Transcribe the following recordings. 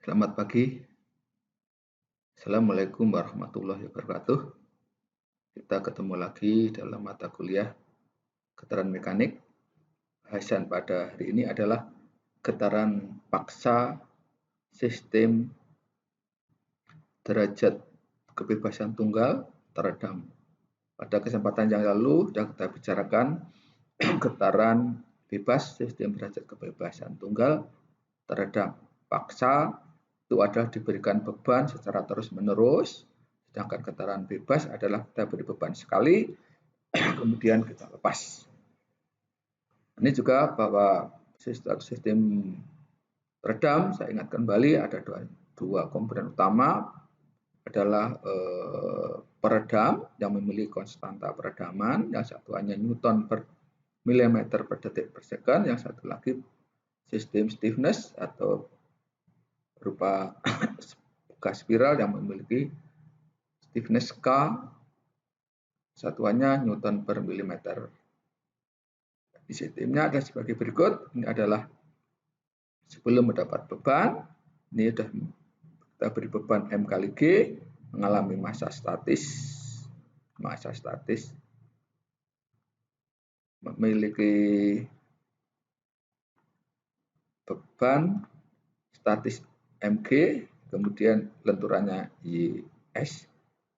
Selamat pagi. Assalamualaikum warahmatullahi wabarakatuh. Kita ketemu lagi dalam mata kuliah getaran mekanik. Bahasan pada hari ini adalah getaran paksa sistem derajat kebebasan tunggal teredam. Pada kesempatan yang lalu sudah kita bicarakan getaran bebas sistem derajat kebebasan tunggal teredam paksa itu adalah diberikan beban secara terus-menerus, sedangkan getaran bebas adalah kita beri beban sekali, kemudian kita lepas. Ini juga bahwa sistem teredam, saya ingatkan kembali ada dua komponen utama, adalah peredam yang memiliki konstanta peredaman, yang satu hanya Newton per milimeter per detik per second, yang satu lagi sistem stiffness atau berupa gas spiral yang memiliki stiffness K, satuannya Newton per milimeter. Di sistemnya ada sebagai berikut. Ini adalah sebelum mendapat beban, ini sudah kita beri beban M kali G, mengalami massa statis, memiliki beban statis Mg, kemudian lenturannya YS,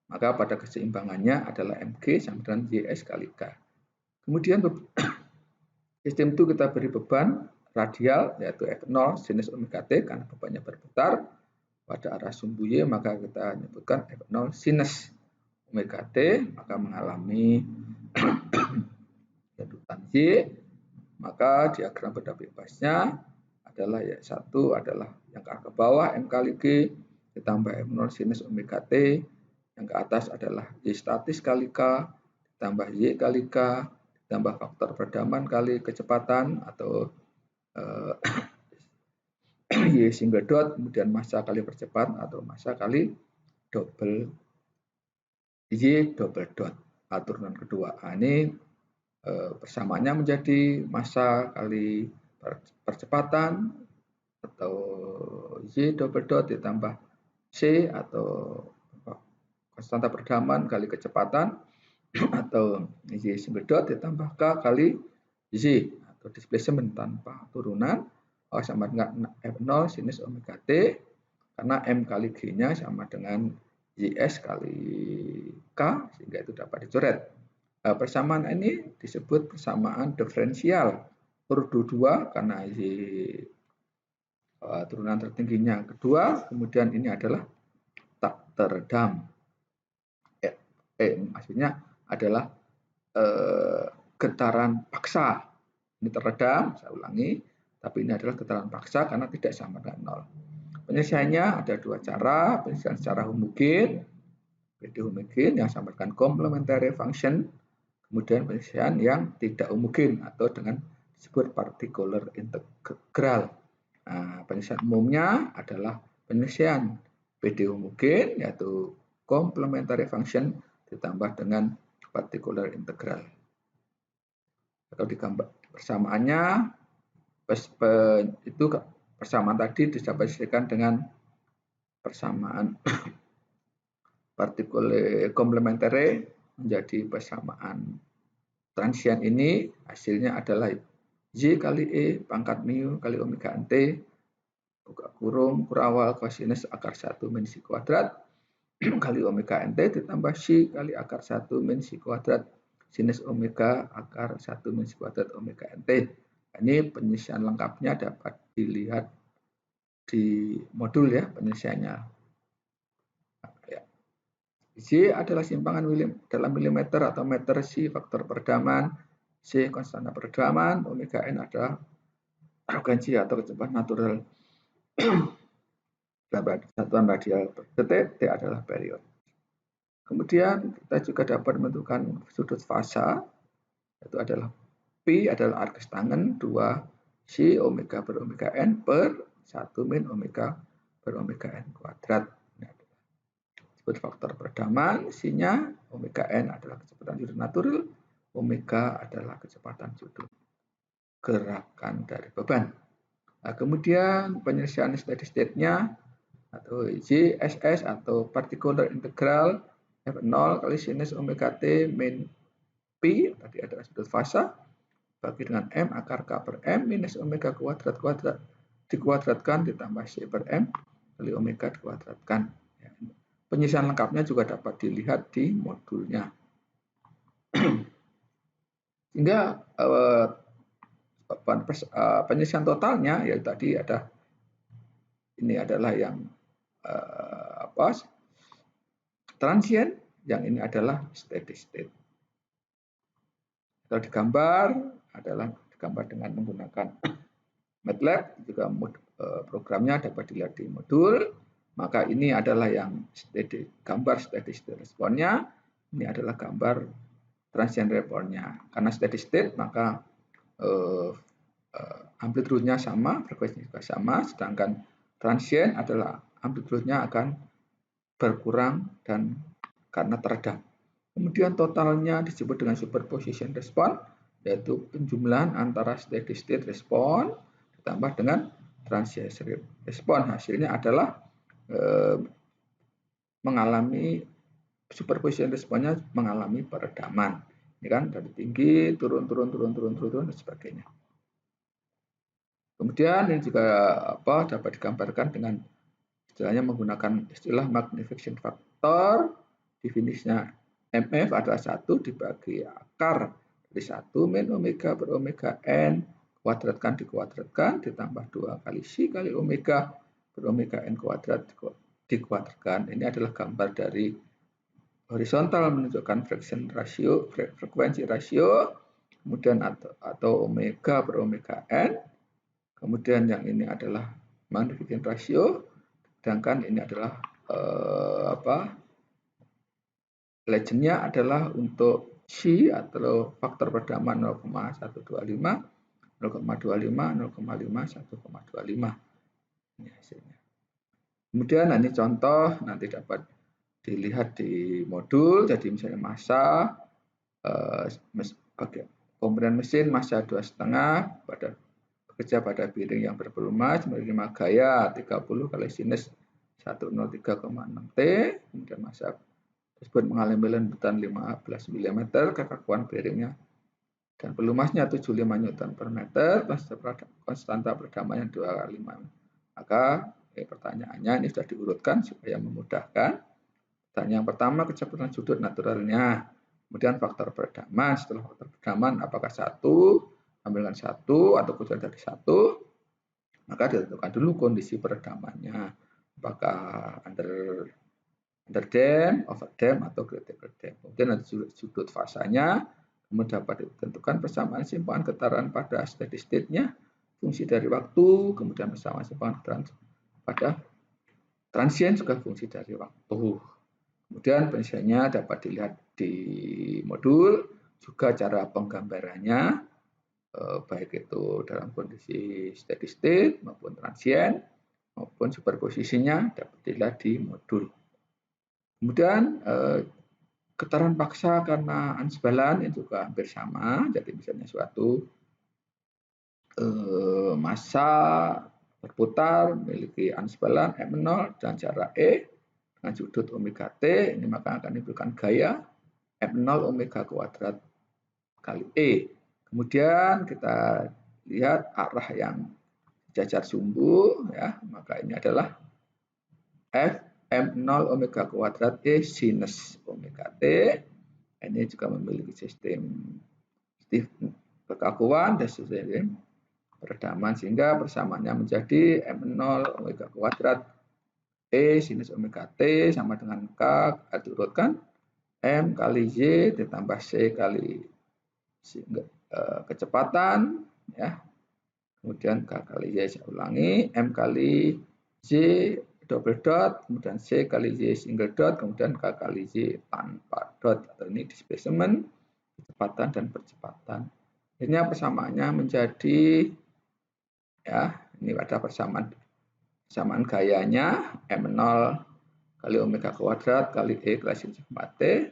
maka pada keseimbangannya adalah Mg sama dengan YS kali K. Kemudian sistem itu kita beri beban radial, yaitu F0 sinus omega T, karena bebannya berputar pada arah sumbu Y, maka kita menyebutkan F0 sinus omega T, maka mengalami kedutan Y, maka diagram beda bebasnya adalah Y1 adalah yang ke bawah M kali G ditambah F0 sinus omega T, yang ke atas adalah Y statis kali K ditambah Y kali K ditambah faktor peredaman kali kecepatan atau Y single dot, kemudian massa kali percepatan atau massa kali double Y double dot. Turunan kedua. Ini persamaannya menjadi massa kali percepatan atau Y double dot ditambah C atau konstanta peredaman kali kecepatan atau Y single dot ditambah K kali Z atau displacement tanpa turunan sama dengan F0 sinus omega T, karena M kali G-nya sama dengan YS kali K, sehingga itu dapat dicoret. Persamaan ini disebut persamaan diferensial ordo 2 karena Y turunan tertingginya kedua, kemudian ini adalah tak teredam. Maksudnya adalah getaran paksa. Ini teredam, saya ulangi, tapi ini adalah getaran paksa karena tidak sama dengan nol. Penyelesaiannya ada dua cara, penyelesaian secara homogen, PD homogen yang sama dengan complementary function, kemudian penyelesaian yang tidak homogen atau dengan disebut particular integral. Nah, penyelesaian umumnya adalah penyelesaian PD homogen, yaitu complementary function ditambah dengan particular integral. Atau digambar persamaannya, itu persamaan tadi didapat dengan persamaan partikular komplementary menjadi persamaan transient. Ini hasilnya adalah Y kali E pangkat mu kali omega T buka kurung kurawal kosinus akar 1 min si kuadrat kali omega nt ditambah si kali akar 1 min si kuadrat sinus omega akar 1 min si kuadrat omega nt. Ini penyelesaian lengkapnya dapat dilihat di modul ya penyelesaiannya. C adalah simpangan dalam milimeter atau meter, C faktor peredaman, C konstanta peredaman, omega n adalah frekuensi atau kecepatan natural satuan radial per detik, T adalah period. Kemudian kita juga dapat menentukan sudut fasa, itu adalah P adalah arcus tangen 2 C omega per omega n per 1 min omega per omega n kuadrat. Disebut faktor peredaman, C-nya omega n adalah kecepatan sudut natural, omega adalah kecepatan sudut gerakan dari beban. Nah, kemudian penyelesaian steady state-nya atau JSS atau particular integral F0 kali sinus omega T min P, tadi adalah sudut fasa, bagi dengan M akar K per M minus omega kuadrat dikuadratkan ditambah C per M kali omega dikuadratkan. Penyisian lengkapnya juga dapat dilihat di modulnya. Sehingga penyisian totalnya ya tadi ada, ini adalah yang transient, yang ini adalah steady state. Kalau digambar adalah digambar dengan menggunakan MATLAB, juga programnya dapat dilihat di modul. Maka ini adalah yang gambar steady state responnya, ini adalah gambar transient responnya. Karena steady state maka amplitude-nya sama, frekuensinya juga sama, sedangkan transient adalah amplitude-nya akan berkurang dan karena teredam. Kemudian totalnya disebut dengan superposition response, yaitu penjumlahan antara steady state response ditambah dengan transient response. Hasilnya adalah mengalami superposition response-nya mengalami peredaman. Ini kan dari tinggi turun dan sebagainya. Kemudian ini juga dapat digambarkan dengan istilahnya menggunakan istilah magnification factor. Definisinya MF adalah 1 dibagi akar dari 1 min omega per omega n dikuadratkan ditambah 2 kali C kali omega per omega n kuadrat dikuadratkan. Ini adalah gambar dari horizontal menunjukkan frekuensi rasio, kemudian atau omega per omega n. Kemudian yang ini adalah magnification ratio, sedangkan ini adalah legend-nya adalah untuk C atau faktor peredaman 0,125, 0,25, 0,5, 1,25. Ini hasilnya. Kemudian ini contoh nanti dapat dilihat di modul. Jadi misalnya massa komponen mesin massa 2,5 bekerja pada bearing yang berpelumas menerima gaya 30 kali sinus 103,6 T, kemudian massa tersebut mengalami lembutan 15 mm, kekakuan bearingnya dan pelumasnya 75 Newton per meter, konstanta perdamaian 25. Maka pertanyaannya ini sudah diurutkan supaya memudahkan. Pertanyaan pertama, kecepatan sudut naturalnya, kemudian faktor peredaman. Setelah faktor peredaman apakah 1, ambilkan 1 atau kurang dari 1, maka ditentukan dulu kondisi peredamannya, apakah underdamped, overdamped, atau critical damped. Kemudian nanti sudut fasanya, kemudian dapat ditentukan persamaan simpangan getaran pada steady state-nya, fungsi dari waktu, kemudian persamaan simpangan getaran pada transient juga fungsi dari waktu. Kemudian penyelesaiannya dapat dilihat di modul, juga cara penggambarannya, baik itu dalam kondisi steady state maupun transient, maupun superposisinya dapat dilihat di modul. Kemudian getaran paksa karena unbalance ini juga hampir sama. Jadi misalnya suatu massa berputar memiliki unbalance M0 dan jarak E dengan sudut omega T, ini maka akan menimbulkan gaya M0 omega kuadrat kali E. Kemudian kita lihat arah yang sejajar sumbu, ya, maka ini adalah F M0 omega kuadrat E sinus omega T. Ini juga memiliki sistem kekakuan dan sistem peredaman, sehingga persamaannya menjadi M0 omega kuadrat E sinus omega T sama dengan K, diurutkan M kali Y ditambah C kali kecepatan, ya. Kemudian K kali Y saya ulangi, M kali Y double dot, kemudian C kali Y single dot, kemudian K kali Y tanpa dot, atau ini displacement, kecepatan dan percepatan. Ini persamaannya menjadi, ya, ini ada persamaan gayanya M0 kali omega kuadrat kali E kali sin sigma T.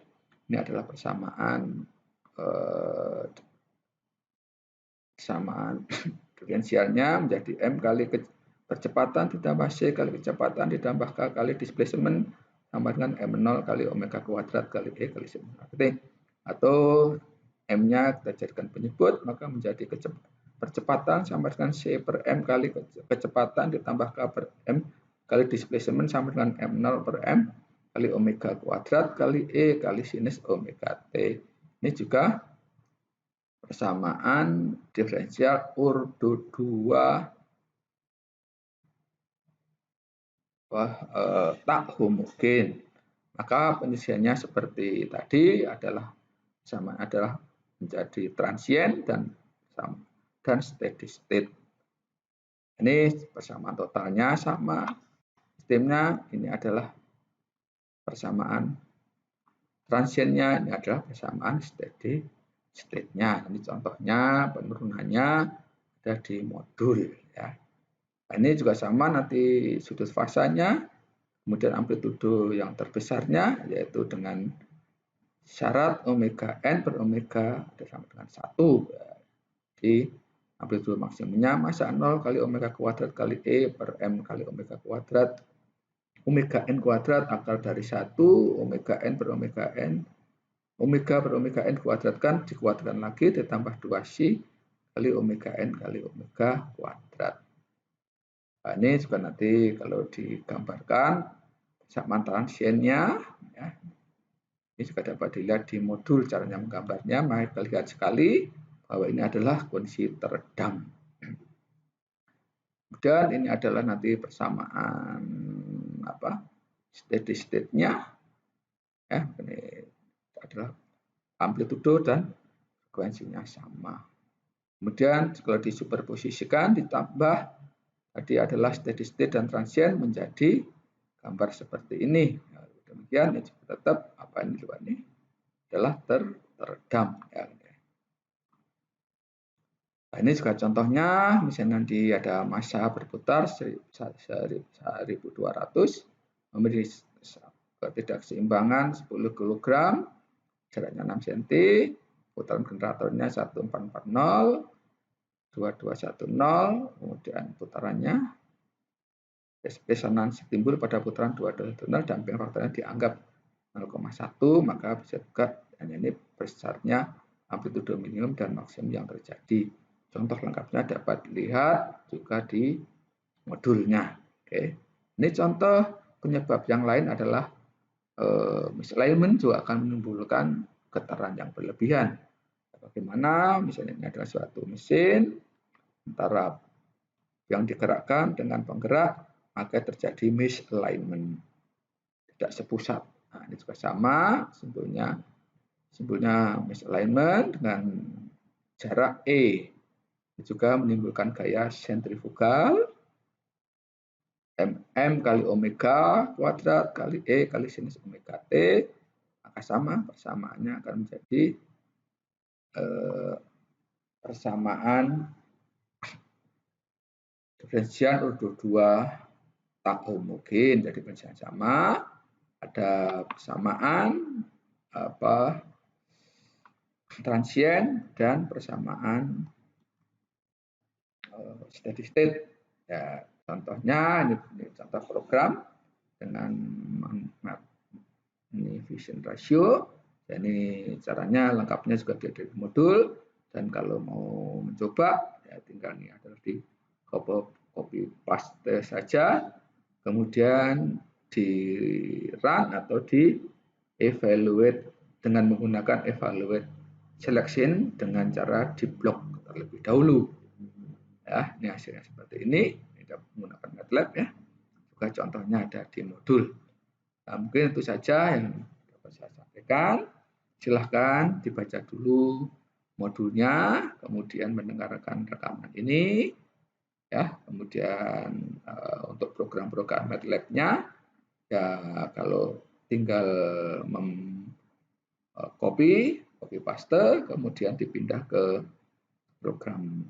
Ini adalah persamaan diferensialnya menjadi M kali percepatan ditambah C kali kecepatan ditambah K kali displacement sama dengan M0 kali omega kuadrat kali E kali sin marketing. Atau M-nya kita jadikan penyebut, maka menjadi percepatan sama dengan C per M kali kecepatan ditambah K per M kali displacement sama dengan M0 per M kali omega kuadrat kali E kali sinus omega T. Ini juga persamaan diferensial ordo 2 tak homogen. Maka penyelesaiannya seperti tadi adalah menjadi transient dan steady state. Ini persamaan totalnya sama. Sistemnya ini adalah persamaan transientnya, ini adalah persamaan steady state-nya. Ini contohnya penurunannya ada di modul ya. Nah, ini juga sama nanti sudut fasanya, kemudian amplitudo yang terbesarnya yaitu dengan syarat omega n per omega sama dengan 1. Di amplitudo maksimumnya masa 0 kali omega kuadrat kali E per M kali omega kuadrat. Omega n kuadrat akar dari 1, omega n per omega n. Omega per omega n kuadratkan, dikuadratkan lagi ditambah 2C kali omega n kali omega kuadrat. Nah, ini juga nanti kalau digambarkan persamaan transiennya, ya, ini juga dapat dilihat di modul caranya menggambarnya. Mari kita lihat sekali bahwa ini adalah kondisi teredam. Kemudian ini adalah nanti persamaan steady state-nya. Ya, ini adalah amplitudo dan frekuensinya sama. Kemudian kalau disuperposisikan ditambah tadi adalah steady state dan transient menjadi gambar seperti ini. Ya, demikian tetap apa ini luar ini adalah teredam. Ya. Nah, ini juga contohnya, misalnya nanti ada massa berputar 1200, memiliki ketidakseimbangan 10 kg, jaraknya 6 cm, putaran generatornya 1440, 2210, kemudian putarannya resonansi timbul pada putaran 2210, damping faktornya dianggap 0,1, maka bisa juga hanya ini besarnya amplitudo minimum dan maksimum yang terjadi. Contoh lengkapnya dapat dilihat juga di modulnya. Oke. Ini contoh penyebab yang lain adalah misalignment juga akan menimbulkan getaran yang berlebihan. Bagaimana? Misalnya ini adalah suatu mesin antara yang digerakkan dengan penggerak, maka terjadi misalignment, tidak sepusat. Nah, ini juga sama, simbolnya misalignment dengan jarak E. Juga menimbulkan gaya sentrifugal mm kali omega kuadrat kali E kali sinus omega T, maka sama, persamaannya akan menjadi persamaan diferensial ordo 2 tak homogen. Jadi persamaan sama, ada persamaan transient dan persamaan steady state. Ya, contohnya ini contoh program dengan magnification ratio. Ini caranya lengkapnya juga di modul, dan kalau mau mencoba ya tinggal ini adalah di copy paste saja, kemudian di run atau di evaluate dengan menggunakan evaluate selection dengan cara di block terlebih dahulu. Ya, ini hasilnya seperti ini. Kita menggunakan MATLAB ya. Juga contohnya ada di modul. Nah, mungkin itu saja yang dapat saya sampaikan. Silahkan dibaca dulu modulnya, kemudian mendengarkan rekaman ini. Ya, kemudian untuk program-program MATLAB-nya, ya kalau tinggal copy paste, kemudian dipindah ke program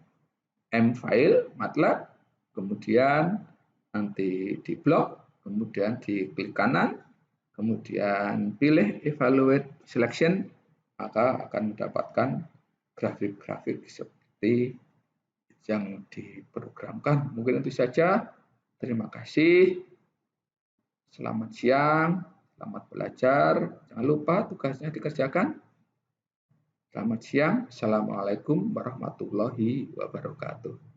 M-file MATLAB, kemudian nanti di blok, kemudian di klik kanan, kemudian pilih evaluate selection, maka akan mendapatkan grafik-grafik seperti yang diprogramkan. Mungkin itu saja. Terima kasih. Selamat siang, selamat belajar. Jangan lupa tugasnya dikerjakan. Selamat siang. Assalamualaikum warahmatullahi wabarakatuh.